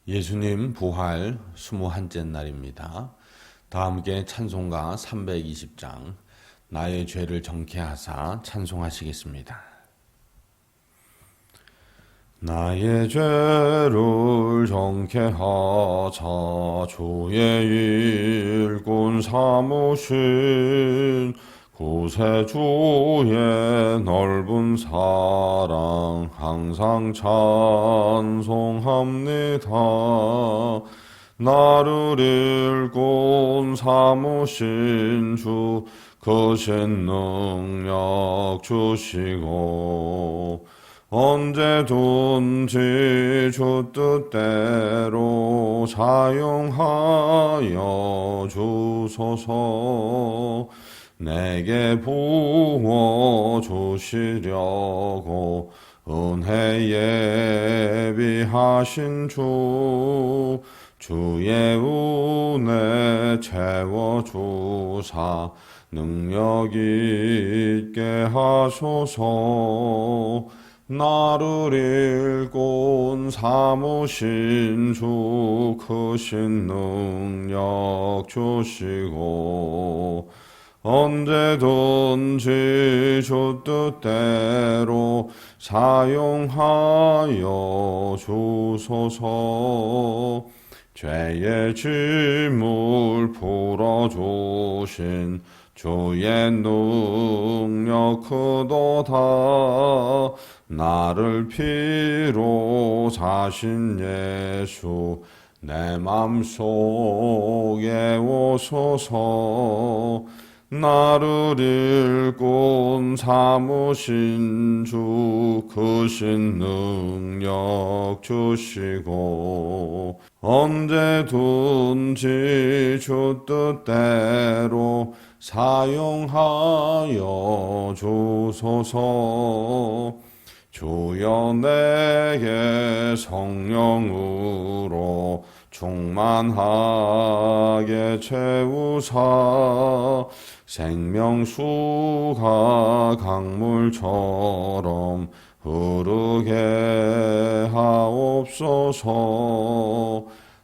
예수님 부활 21째 날입니다. 다 함께 찬송가 320장 나의 죄를 정케하사 찬송하시겠습니다. 나의 죄를 정케하사 주의 일꾼 삼으신 구세주의 넓은 사랑 항상 찬송합니다. 나를 일꾼 삼으신 주 크신 능력 주시고 언제든지 주 뜻대로 사용하여 주소서. 내게 부어 주시려고 은혜 예비하신 주 주의 은혜 채워주사 능력 있게 하소서. 나를 일꾼 삼으신 주 크신 능력 주시고 언제든지 주 뜻대로 사용하여 주소서. 죄의 짐을 풀어주신 주의 능력 크도다. 나를 피로 사신 예수 내 맘속에 오소서. 나를 일꾼 삼으신 주 크신 능력 주시고 언제든지 주 뜻대로 사용하여 주소서. 주여 내게 성령으로 충만하게 채우사 생명수가 강물처럼 흐르게 하옵소서.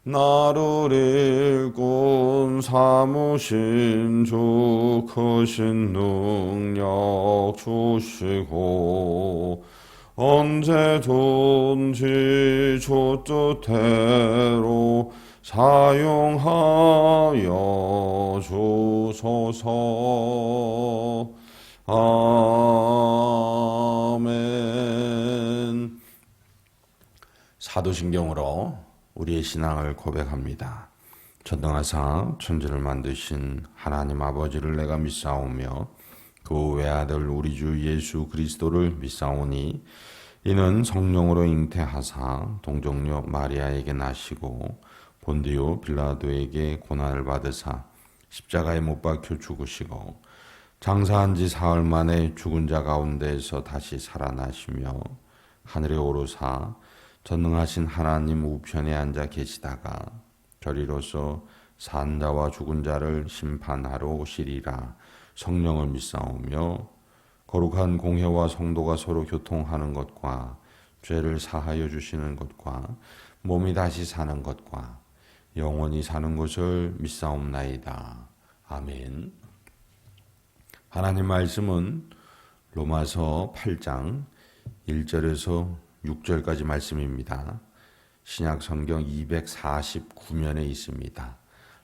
나를 일꾼 삼으신 주 크신 능력 주시고 언제든지 주 뜻대로 사용하여 주소서. 아멘. 사도신경으로 우리의 신앙을 고백합니다. 전능하사 천지를 만드신 하나님 아버지를 내가 믿사오며 그 외아들 우리 주 예수 그리스도를 믿사오니 이는 성령으로 잉태하사 동정녀 마리아에게 나시고 본디오 빌라도에게 고난을 받으사 십자가에 못 박혀 죽으시고 장사한 지 사흘 만에 죽은 자 가운데에서 다시 살아나시며 하늘에 오르사 전능하신 하나님 우편에 앉아 계시다가 저리로서 산 자와 죽은 자를 심판하러 오시리라. 성령을 믿사오며 거룩한 공회와 성도가 서로 교통하는 것과 죄를 사하여 주시는 것과 몸이 다시 사는 것과 영원히 사는 것을 믿사옵나이다. 아멘. 하나님 말씀은 로마서 8장 1절에서 6절까지 말씀입니다. 신약 성경 249면에 있습니다.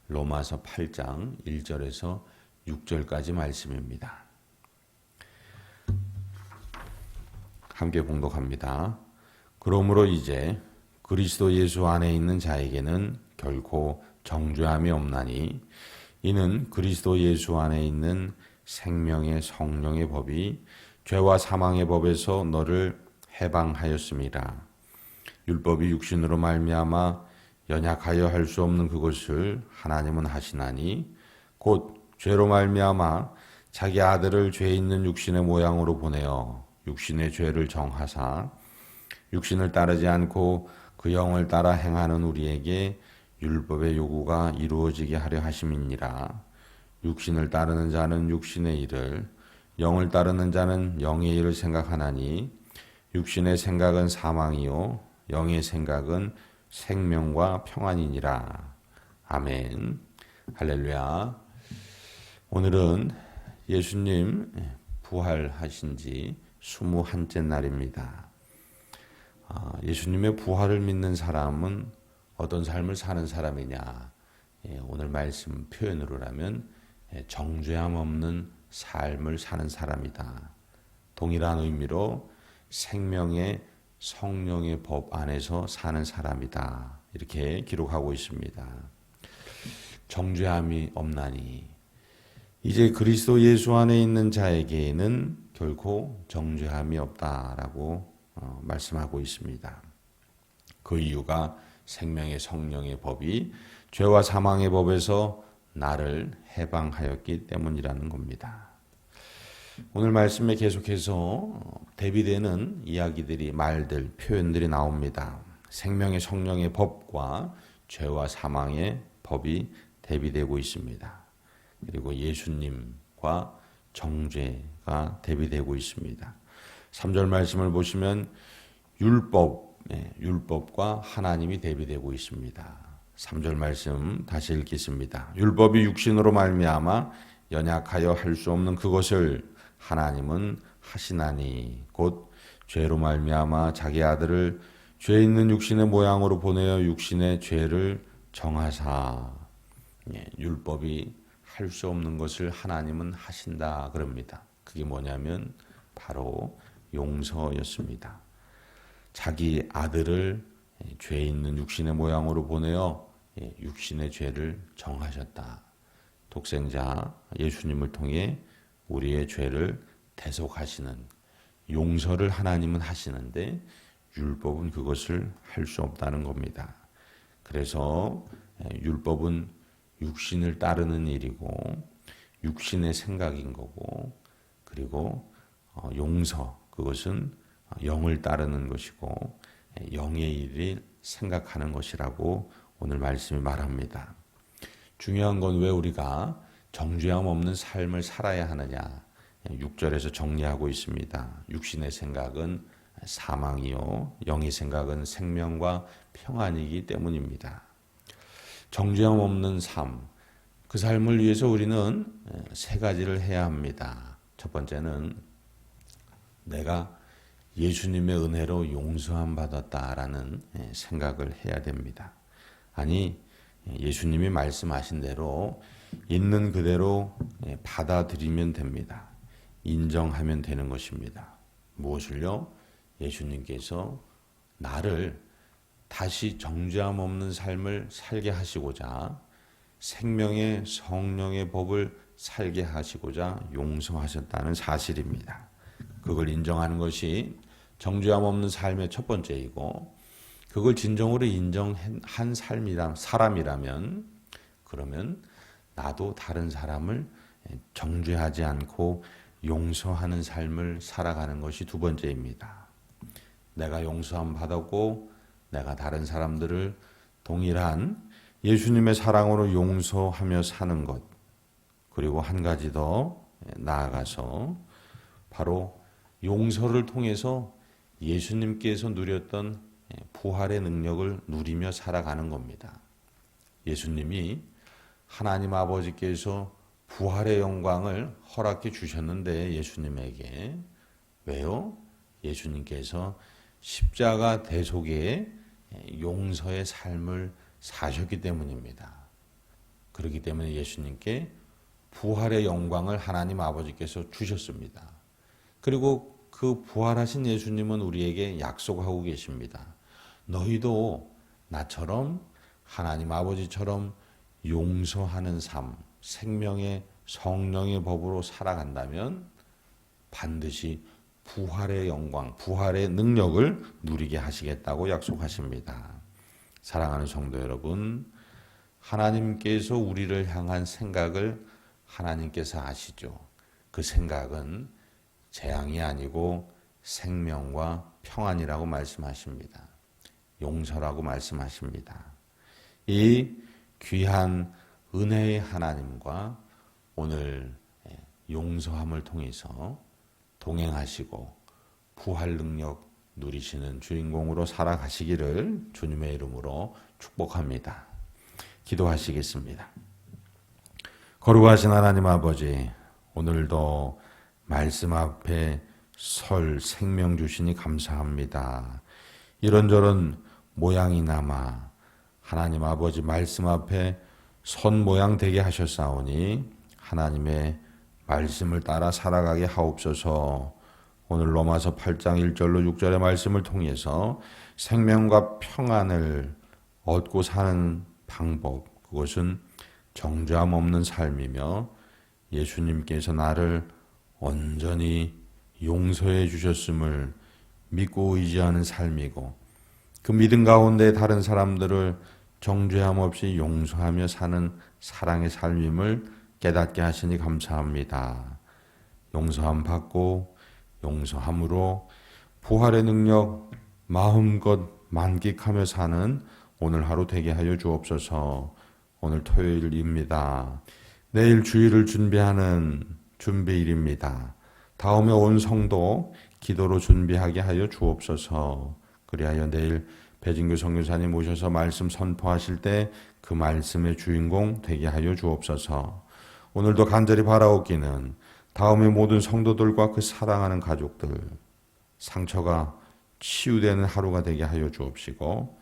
로마서 8장 1절에서 6절까지 말씀입니다. 함께 봉독합니다. 그러므로 이제 그리스도 예수 안에 있는 자에게는 결코 정죄함이 없나니 이는 그리스도 예수 안에 있는 생명의 성령의 법이 죄와 사망의 법에서 너를 해방하였음이라. 율법이 육신으로 말미암아 연약하여 할 수 없는 그것을 하나님은 하시나니 곧 죄로 말미암아 자기 아들을 죄 있는 육신의 모양으로 보내어 육신의 죄를 정하사 육신을 따르지 않고 그 영을 따라 행하는 우리에게 율법의 요구가 이루어지게 하려 하심이니라. 육신을 따르는 자는 육신의 일을, 영을 따르는 자는 영의 일을 생각하나니 육신의 생각은 사망이요 영의 생각은 생명과 평안이니라. 아멘. 할렐루야. 오늘은 예수님 부활하신 지 21째 날입니다. 예수님의 부활을 믿는 사람은 어떤 삶을 사는 사람이냐? 오늘 말씀 표현으로라면 정죄함 없는 삶을 사는 사람이다. 동일한 의미로 생명의 성령의 법 안에서 사는 사람이다. 이렇게 기록하고 있습니다. 정죄함이 없나니 이제 그리스도 예수 안에 있는 자에게는 결코 정죄함이 없다라고 말씀하고 있습니다. 그 이유가 생명의 성령의 법이 죄와 사망의 법에서 나를 해방하였기 때문이라는 겁니다. 오늘 말씀에 계속해서 대비되는 이야기들이, 말들, 표현들이 나옵니다. 생명의 성령의 법과 죄와 사망의 법이 대비되고 있습니다. 그리고 예수님과 정죄가 대비되고 있습니다. 3절 말씀을 보시면 율법과 하나님이 대비되고 있습니다. 3절 말씀 다시 읽겠습니다. 율법이 육신으로 말미암아 연약하여 할 수 없는 그것을 하나님은 하시나니 곧 죄로 말미암아 자기 아들을 죄 있는 육신의 모양으로 보내어 육신의 죄를 정하사. 율법이 할 수 없는 것을 하나님은 하신다 그럽니다. 그게 뭐냐면 바로 용서였습니다. 자기 아들을 죄 있는 육신의 모양으로 보내어 육신의 죄를 정하셨다. 독생자 예수님을 통해 우리의 죄를 대속하시는 용서를 하나님은 하시는데 율법은 그것을 할 수 없다는 겁니다. 그래서 율법은 육신을 따르는 일이고 육신의 생각인 거고, 그리고 용서, 그것은 영을 따르는 것이고 영의 일을 생각하는 것이라고 오늘 말씀이 말합니다. 중요한 건 왜 우리가 정죄함 없는 삶을 살아야 하느냐? 6절에서 정리하고 있습니다. 육신의 생각은 사망이요 영의 생각은 생명과 평안이기 때문입니다. 정죄함 없는 삶, 그 삶을 위해서 우리는 세 가지를 해야 합니다. 첫 번째는 내가 예수님의 은혜로 용서함 받았다라는 생각을 해야 됩니다. 아니, 예수님이 말씀하신 대로 있는 그대로 받아들이면 됩니다. 인정하면 되는 것입니다. 무엇을요? 예수님께서 나를 다시 정죄함 없는 삶을 살게 하시고자, 생명의 성령의 법을 살게 하시고자 용서하셨다는 사실입니다. 그걸 인정하는 것이 정죄함 없는 삶의 첫 번째이고, 그걸 진정으로 인정한 사람이라면 그러면 나도 다른 사람을 정죄하지 않고 용서하는 삶을 살아가는 것이 두 번째입니다. 내가 용서함 받았고 내가 다른 사람들을 동일한 예수님의 사랑으로 용서하며 사는 것, 그리고 한 가지 더 나아가서 바로 용서를 통해서 예수님께서 누렸던 부활의 능력을 누리며 살아가는 겁니다. 예수님이 하나님 아버지께서 부활의 영광을 허락해 주셨는데 예수님에게 왜요? 예수님께서 십자가 대속의 용서의 삶을 사셨기 때문입니다. 그렇기 때문에 예수님께 부활의 영광을 하나님 아버지께서 주셨습니다. 그리고 그 부활하신 예수님은 우리에게 약속하고 계십니다. 너희도 나처럼 하나님 아버지처럼 용서하는 삶, 생명의 성령의 법으로 살아간다면 반드시 부활의 영광, 부활의 능력을 누리게 하시겠다고 약속하십니다. 사랑하는 성도 여러분, 하나님께서 우리를 향한 생각을 하나님께서 아시죠. 그 생각은 재앙이 아니고 생명과 평안이라고 말씀하십니다. 용서라고 말씀하십니다. 이 귀한 은혜의 하나님과 오늘 용서함을 통해서 동행하시고 부활 능력 누리시는 주인공으로 살아가시기를 주님의 이름으로 축복합니다. 기도하시겠습니다. 거룩하신 하나님 아버지, 오늘도 말씀 앞에 설 생명 주시니 감사합니다. 이런저런 모양이나마 하나님 아버지 말씀 앞에 선 모양 되게 하셨사오니 하나님의 말씀을 따라 살아가게 하옵소서. 오늘 로마서 8장 1절로 6절의 말씀을 통해서 생명과 평안을 얻고 사는 방법, 그것은 정죄함 없는 삶이며 예수님께서 나를 온전히 용서해 주셨음을 믿고 의지하는 삶이고, 그 믿음 가운데 다른 사람들을 정죄함 없이 용서하며 사는 사랑의 삶임을 깨닫게 하시니 감사합니다. 용서함 받고 용서함으로 부활의 능력 마음껏 만끽하며 사는 오늘 하루 되게 하여 주옵소서. 오늘 토요일입니다. 내일 주일을 준비하는 준비일입니다. 다음에 온 성도 기도로 준비하게 하여 주옵소서. 그리하여 내일 배진규 선교사님 오셔서 말씀 선포하실 때 그 말씀의 주인공 되게 하여 주옵소서. 오늘도 간절히 바라옵기는 다음에 모든 성도들과 그 사랑하는 가족들 상처가 치유되는 하루가 되게 하여 주옵시고,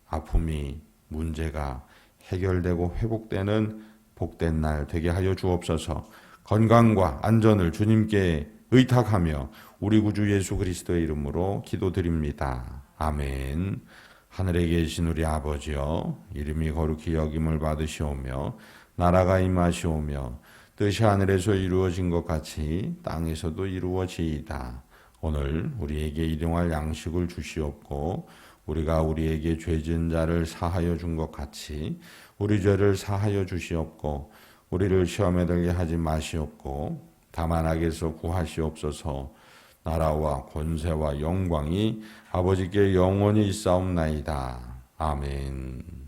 아픔이 문제가 해결되고 회복되는 복된 날 되게 하여 주옵소서. 건강과 안전을 주님께 의탁하며 우리 구주 예수 그리스도의 이름으로 기도드립니다. 아멘. 하늘에 계신 우리 아버지여, 이름이 거룩히 여김을 받으시오며 나라가 임하시오며 뜻이 하늘에서 이루어진 것 같이 땅에서도 이루어지이다. 오늘 우리에게 일용할 양식을 주시옵고, 우리가 우리에게 죄 지은 자를 사하여 준 것 같이 우리 죄를 사하여 주시옵고, 우리를 시험에 들게 하지 마시옵고 다만 악에서 구하시옵소서. 나라와 권세와 영광이 아버지께 영원히 있사옵나이다. 아멘.